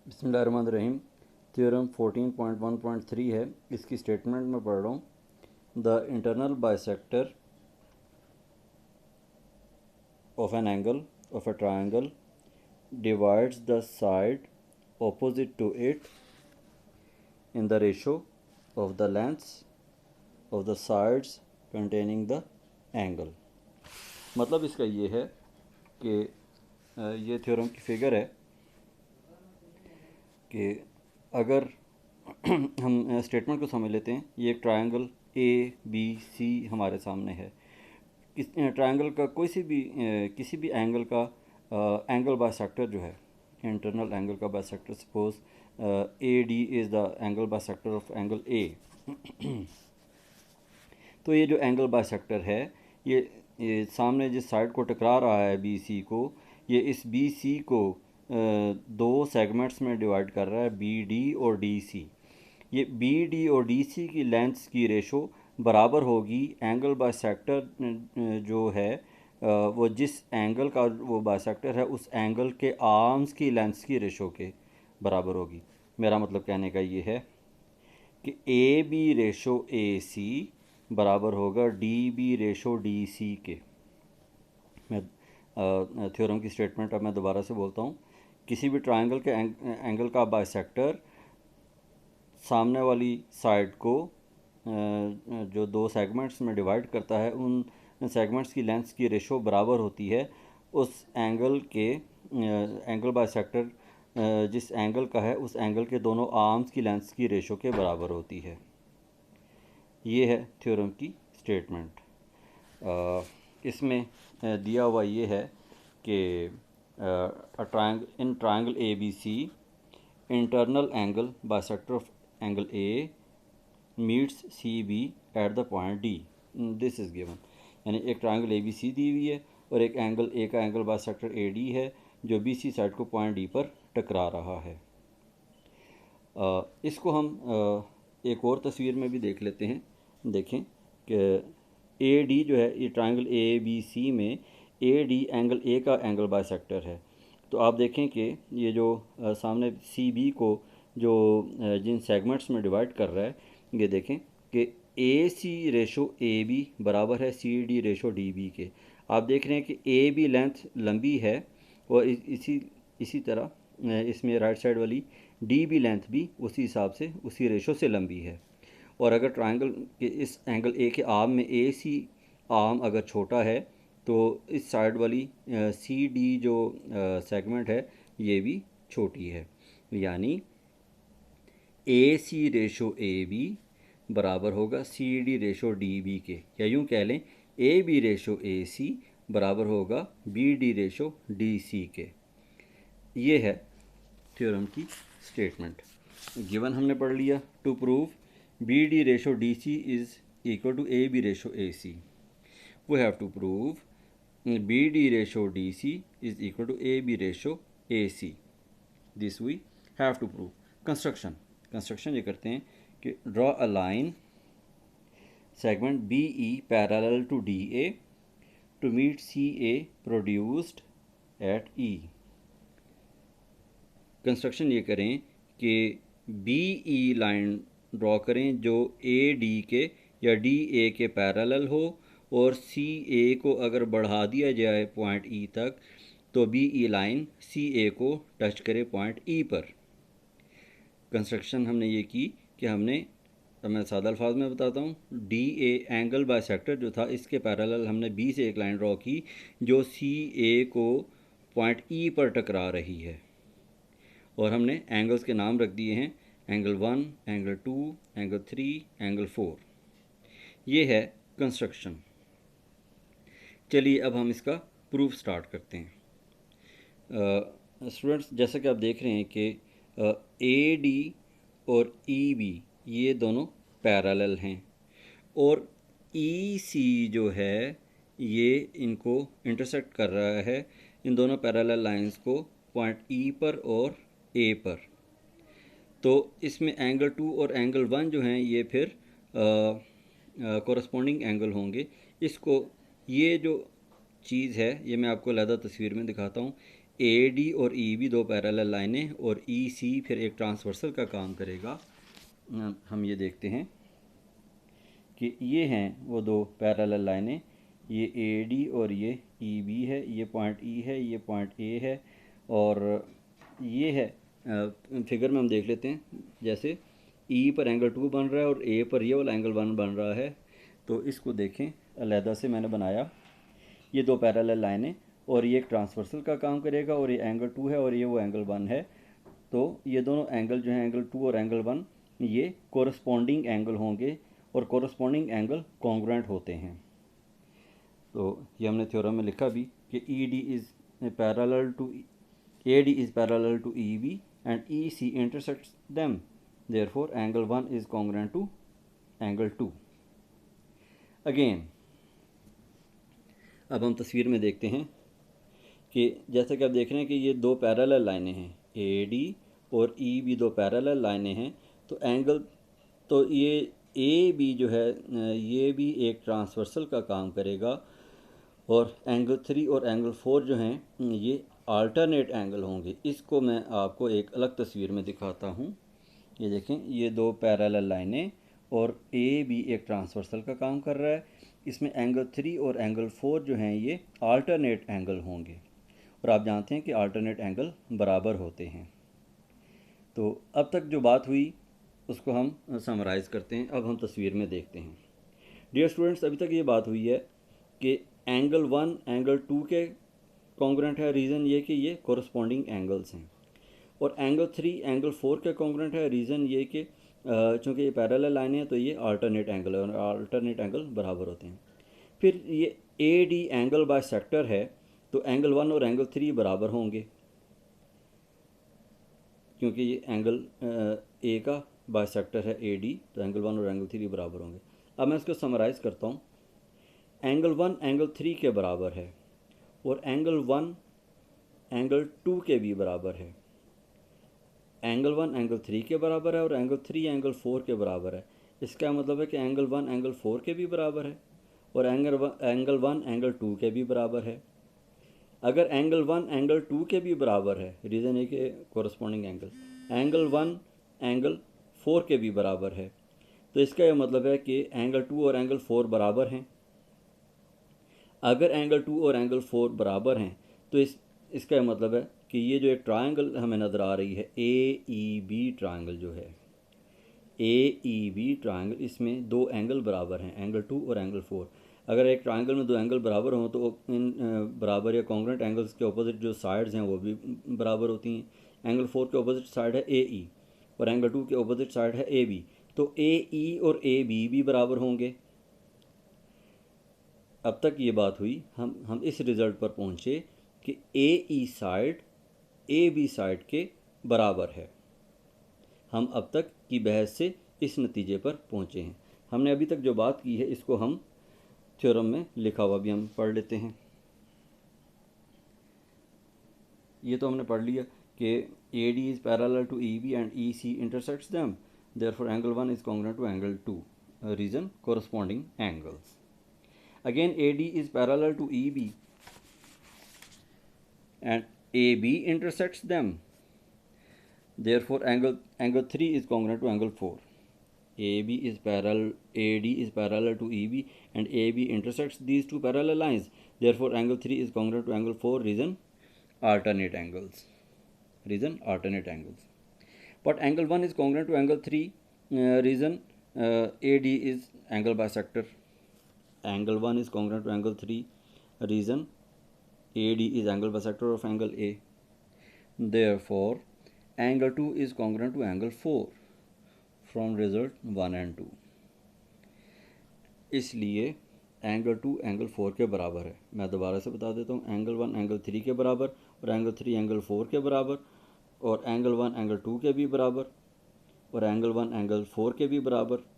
बिस्मिल्लाहिर्रहमानिर्रहीम। थ्योरम 14.1.3 है, इसकी स्टेटमेंट में पढ़ रहा हूँ। The internal bisector of an angle of a triangle divides the side opposite to it in the ratio of the lengths of the sides containing the angle। मतलब इसका ये है कि ये थ्योरम की फिगर है कि अगर हम स्टेटमेंट को समझ लेते हैं। ये एक ट्रायंगल ए बी सी हमारे सामने है। इस ट्रायंगल का किसी भी एंगल का एंगल बाइसेक्टर जो है, इंटरनल एंगल का bisector, suppose A D is the angle bisector of angle ए। तो ये जो एंगल बाइसेक्टर है, ये सामने जिस साइड को टकरा रहा है बी सी को, ये इस बी सी को दो सेगमेंट्स में डिवाइड कर रहा है, बी डी और डी सी। ये बी डी और डी सी की लेंथ्स की रेशो बराबर होगी एंगल बाइसेक्टर जो है वो जिस एंगल का वो बाइसेक्टर है उस एंगल के आर्म्स की लेंथ्स की रेशो के बराबर होगी। मेरा मतलब कहने का ये है कि ए बी रेशो ए सी बराबर होगा D B ratio D C के। मैं थ्योरम की स्टेटमेंट अब मैं दोबारा से बोलता हूँ। किसी भी ट्रायंगल के एंगल का बाइसेक्टर सामने वाली साइड को जो दो सेगमेंट्स में डिवाइड करता है, उन सेगमेंट्स की लेंथ्स की रेशो बराबर होती है उस एंगल के एंगल बाइसेक्टर जिस एंगल का है उस एंगल के दोनों आर्म्स की लेंथ्स की रेशो के बराबर होती है। ये है थ्योरम की स्टेटमेंट। इसमें दिया हुआ ये है कि in triangle A B C internal angle bisector of angle A meets C B at the point D. This is given. यानी एक ट्रायंगल ए बी सी दी हुई है और एक एंगल ए का एंगल बाइसेक्टर ए डी है जो बी सी साइड को पॉइंट डी पर टकरा रहा है। इसको हम एक और तस्वीर में भी देख लेते हैं। देखें कि ए डी जो है, ये ट्रायंगल ए बी सी में ए डी एंगल ए का एंगल बाइसेक्टर है। तो आप देखें कि ये जो सामने सी बी को जो जिन सेगमेंट्स में डिवाइड कर रहा है, ये देखें कि ए सी रेशो ए बी बराबर है C D ratio D B के। आप देख रहे हैं कि ए बी लेंथ लंबी है और इसी तरह इसमें राइट साइड वाली डी बी लेंथ भी उसी हिसाब से उसी रेशो से लंबी है। और अगर ट्रायंगल के इस एंगल ए के आर्म में ए सी आर्म अगर छोटा है तो इस साइड वाली सी डी जो सेगमेंट है ये भी छोटी है। यानी ए सी रेशो ए बी बराबर होगा C D ratio D B के, या यूँ कह लें ए बी रेशो ए सी बराबर होगा B D ratio D C के। ये है थ्योरम की स्टेटमेंट। गिवन हमने पढ़ लिया। To prove B D ratio D C is equal to A B ratio A C, we have to prove B D ratio D C is equal to A B ratio A C. This we have to prove. Construction ये करते हैं कि draw a line segment B E parallel to D A to meet C A produced at E. Construction ये करें कि B E line draw करें जो A D के या डी ए के पैरेलल हो, और सी ए को अगर बढ़ा दिया जाए पॉइंट ई तक तो बी ई लाइन सी ए को टच करे पॉइंट ई पर। कंस्ट्रक्शन हमने ये की कि हमने, तो मैं सादा अल्फाज में बताता हूँ, डी ए एंगल बाइसेक्टर जो था इसके पैरेलल हमने बी से एक लाइन ड्रॉ की जो सी ए को पॉइंट ई पर टकरा रही है, और हमने एंगल्स के नाम रख दिए हैं एंगल 1, एंगल 2, एंगल 3, एंगल 4। ये है कंस्ट्रक्शन। चलिए अब हम इसका प्रूफ स्टार्ट करते हैं। स्टूडेंट्स, जैसा कि आप देख रहे हैं कि ए डी और ई बी ये दोनों पैरेलल हैं, और ई सी जो है ये इनको इंटरसेक्ट कर रहा है, इन दोनों पैरेलल लाइंस को पॉइंट ई पर और ए पर। तो इसमें एंगल 2 और एंगल 1 जो हैं ये फिर कॉरस्पॉन्डिंग एंगल होंगे। इसको, ये जो चीज़ है ये मैं आपको अलहदा तस्वीर में दिखाता हूँ। ए डी और ई बी दो पैरेलल लाइनें और ई सी फिर एक ट्रांसवर्सल का काम करेगा। हम ये देखते हैं कि ये हैं वो दो पैरेलल लाइनें, ये ए डी और ये ई बी है, ये पॉइंट ई है, ये पॉइंट ए है, और ये है फिगर में हम देख लेते हैं, जैसे ई पर एंगल 2 बन रहा है और ए पर ये वाला एंगल 1 बन रहा है। तो इसको देखें, अलहदा से मैंने बनाया, ये दो पैरेलल लाइनें और ये एक ट्रांसवर्सल का काम करेगा और ये एंगल 2 है और ये वो एंगल 1 है। तो ये दोनों एंगल जो हैं, एंगल 2 और एंगल 1, ये कोरस्पॉन्डिंग एंगल होंगे और कोरस्पॉन्डिंग एंगल कॉन्ग्रुएंट होते हैं। तो ये हमने थ्योरम में लिखा भी कि E D is parallel to A D is parallel to E B and E C intersects them, therefore angle 1 is congruent to angle 2। Again अब हम तस्वीर में देखते हैं कि जैसे कि आप देख रहे हैं कि ये दो पैरेलल लाइनें हैं, ए डी और ई बी दो पैरेलल लाइनें हैं। तो एंगल, तो ये ए बी जो है ये भी एक ट्रांसवर्सल का काम करेगा और एंगल 3 और एंगल 4 जो हैं ये अल्टरनेट एंगल होंगे। इसको मैं आपको एक अलग तस्वीर में दिखाता हूँ। ये देखें, ये दो पैरेलल लाइनें और ए बी एक ट्रांसवर्सल का काम कर रहा है। इसमें एंगल 3 और एंगल 4 जो हैं ये अल्टरनेट एंगल होंगे और आप जानते हैं कि अल्टरनेट एंगल बराबर होते हैं। तो अब तक जो बात हुई उसको हम समराइज़ करते हैं। अब हम तस्वीर में देखते हैं। डियर स्टूडेंट्स, अभी तक ये बात हुई है कि एंगल 1 एंगल 2 के कॉन्ग्रुएंट है। रीज़न ये कि ये कोरस्पॉन्डिंग एंगल्स हैं। और एंगल 3 एंगल 4 के कॉन्ग्रुएंट है। रीज़न ये कि चूँकि ये पैरेलल लाइन है तो ये अल्टरनेट एंगल है और अल्टरनेट एंगल बराबर होते हैं। फिर ये A D angle by sector है, तो एंगल 1 और एंगल 3 बराबर होंगे क्योंकि ये एंगल ए का बाय सेक्टर है ए डी, तो एंगल 1 और एंगल 3 बराबर होंगे। अब मैं इसको समराइज़ करता हूँ। एंगल 1 एंगल 3 के बराबर है और एंगल 1 एंगल 2 के भी बराबर है। एंगल 1 एंगल 3 के बराबर है और एंगल 3 एंगल 4 के बराबर है। इसका मतलब है कि एंगल 1 एंगल 4 के भी बराबर है और एंगल 1 एंगल 2 के भी बराबर है। अगर एंगल 1 एंगल 2 के भी बराबर है, रीज़न है कि कोरस्पॉन्डिंग एंगल 1 एंगल 4 के भी बराबर है, तो इसका यह मतलब है कि एंगल 2 और एंगल 4 बराबर हैं। अगर एंगल 2 और एंगल 4 बराबर हैं तो इसका यह मतलब है कि ये जो एक ट्रायंगल हमें नज़र आ रही है, ए ई बी ट्रायंगल जो है, ए ई बी ट्रायंगल, इसमें दो एंगल बराबर हैं, एंगल 2 और एंगल 4। अगर एक ट्रायंगल में दो एंगल बराबर हों तो इन बराबर या कॉन्ग्रुएंट एंगल्स के ऑपोजिट जो साइड्स हैं वो भी बराबर होती हैं। एंगल 4 के ऑपोजिट साइड है ए ई और एंगल 2 के ऑपोजिट साइड है ए बी, तो ए ई और ए बी भी बराबर होंगे। अब तक ये बात हुई, हम इस रिज़ल्ट पर पहुँचे कि ए ई साइड ए बी साइड के बराबर है। हम अब तक की बहस से इस नतीजे पर पहुँचे हैं। हमने अभी तक जो बात की है इसको हम थ्योरम में लिखा हुआ भी हम पढ़ लेते हैं। ये तो हमने पढ़ लिया कि A D is parallel to E B and E C intersects them, therefore angle 1 is congruent to angle 2, reason corresponding angles. Again, AD is parallel to EB and AB intersects them. Therefore, angle 3 is congruent to angle 4. AD is parallel to EB and AB intersects these two parallel lines. Therefore, angle 3 is congruent to angle 4. Reason alternate angles. But angle 1 is congruent to angle 3. Reason AD is angle bisector. Angle 1 is congruent to angle 3. Reason AD is angle bisector of angle A. Therefore, angle 2 is congruent to angle 4 from result 1 and 2. इसलिए angle 2 angle 4 के बराबर है। मैं दोबारा से बता देता हूँ, एंगल 1 एंगल 3 के बराबर और एंगल 3 एंगल 4 के बराबर और एंगल 1 एंगल 2 के भी बराबर और एंगल 1 एंगल 4 के भी बराबर।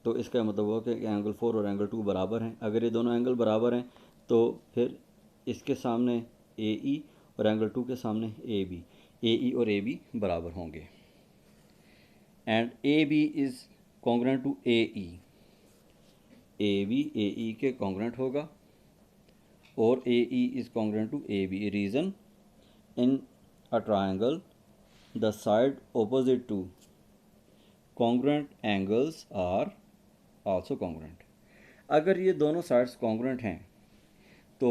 तो इसका मतलब हुआ कि एंगल 4 और एंगल 2 बराबर हैं। अगर ये दोनों एंगल बराबर हैं तो फिर इसके सामने ए ई और एंगल 2 के सामने ए बी, ए ई और ए बी बराबर होंगे। And A B is congruent to A E, A B A E के कॉन्ग्रुएंट होगा और A E is congruent to A B. Reason in a triangle the side opposite to congruent angles are also congruent. अगर ये दोनों sides congruent हैं तो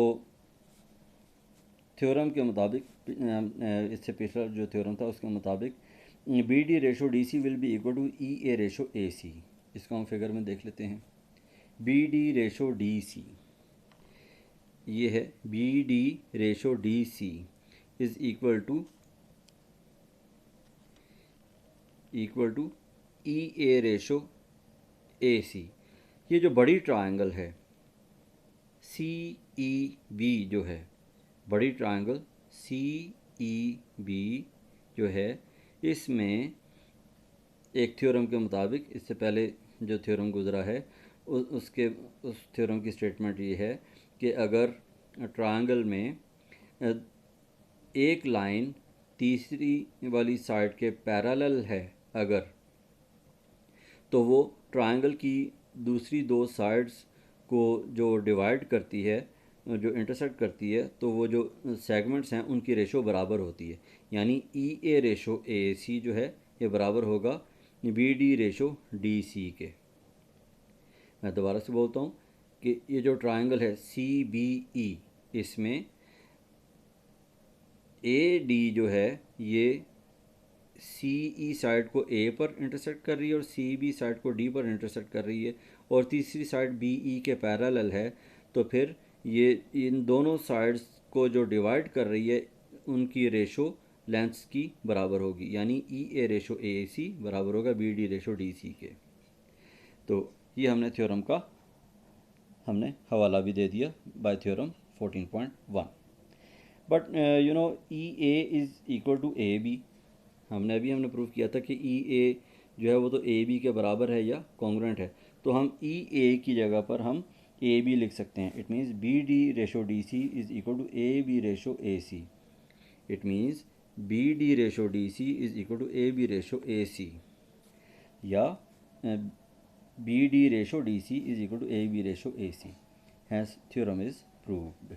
theorem के मुताबिक, इससे पिछला जो थ्योरम था उसके मुताबिक B D ratio D C will be equal to E A ratio A C. इसको हम फिगर में देख लेते हैं। B D ratio D C ये है, B D ratio D C is equal to E A ratio A C. ये जो बड़ी ट्रायंगल है सी ई बी जो है, बड़ी ट्रायंगल सी ई बी जो है, इसमें एक थ्योरम के मुताबिक, इससे पहले जो थ्योरम गुजरा है उस थ्योरम की स्टेटमेंट ये है कि अगर ट्रायंगल में एक लाइन तीसरी वाली साइड के पैरेलल है अगर, तो वो ट्रायंगल की दूसरी दो साइड्स को जो डिवाइड करती है, जो इंटरसेक्ट करती है, तो वो जो सेगमेंट्स हैं उनकी रेशो बराबर होती है। यानी ई ए रेशो ए सी जो है ये बराबर होगा B D ratio D C के। मैं दोबारा से बोलता हूँ कि ये जो ट्रायंगल है सी बी ई, इसमें ए डी जो है ये सी ई साइड को ए पर इंटरसेक्ट कर रही है और सी बी साइड को डी पर इंटरसेक्ट कर रही है, और तीसरी साइड बी ई के पैरेलल है। तो फिर ये इन दोनों साइड्स को जो डिवाइड कर रही है उनकी रेशो लेंथ्स की बराबर होगी, यानी ई ए रेशो ए सी बराबर होगा B D ratio D C के। तो ये हमने थ्योरम का हमने हवाला भी दे दिया by theorem 14.1। But you know E A is equal to A B, हमने प्रूव किया था कि ई ए जो है वो तो ए बी के बराबर है या कॉन्ग्रुएंट है। तो हम ई ए की जगह पर हम ए बी लिख सकते हैं। It means B D ratio D C is equal to A B ratio A C. It means B D ratio D C is equal to A B ratio A C, या B D ratio D C is equal to A B ratio A C. Hence theorem is proved.